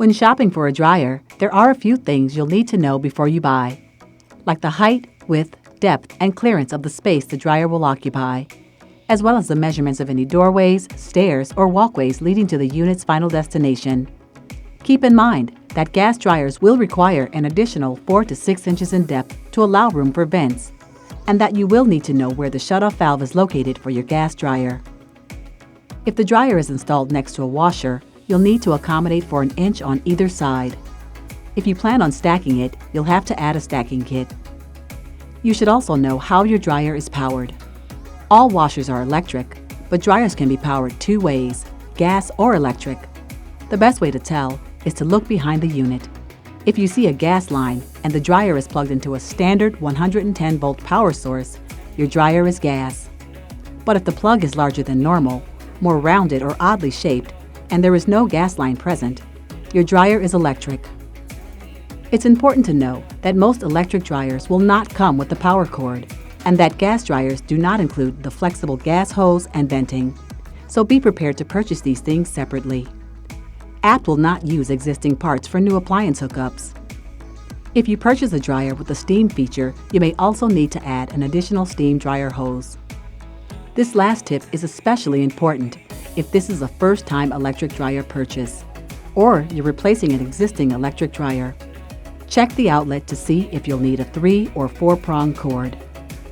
When shopping for a dryer, there are a few things you'll need to know before you buy, like the height, width, depth, and clearance of the space the dryer will occupy, as well as the measurements of any doorways, stairs, or walkways leading to the unit's final destination. Keep in mind that gas dryers will require an additional 4 to 6 inches in depth to allow room for vents, and that you will need to know where the shutoff valve is located for your gas dryer. If the dryer is installed next to a washer, you'll need to accommodate for an inch on either side. If you plan on stacking it, you'll have to add a stacking kit. You should also know how your dryer is powered. All washers are electric, but dryers can be powered two ways, gas or electric. The best way to tell is to look behind the unit. If you see a gas line and the dryer is plugged into a standard 110-volt power source, your dryer is gas. But if the plug is larger than normal, more rounded or oddly shaped, and there is no gas line present, your dryer is electric. It's important to know that most electric dryers will not come with the power cord, and that gas dryers do not include the flexible gas hose and venting, so be prepared to purchase these things separately. Apt will not use existing parts for new appliance hookups. If you purchase a dryer with the steam feature, you may also need to add an additional steam dryer hose. This last tip is especially important if this is a first-time electric dryer purchase, or you're replacing an existing electric dryer. Check the outlet to see if you'll need a 3 or 4-prong cord.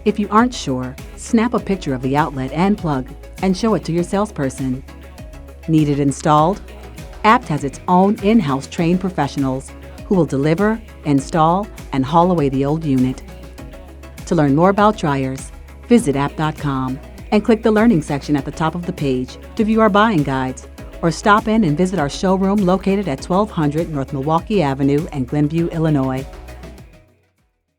If you aren't sure, snap a picture of the outlet and plug and show it to your salesperson. Need it installed? Apt has its own in-house trained professionals who will deliver, install, and haul away the old unit. To learn more about dryers, visit apt.com and click the Learning section at the top of the page to view our buying guides, or stop in and visit our showroom located at 1200 North Milwaukee Avenue in Glenview, Illinois.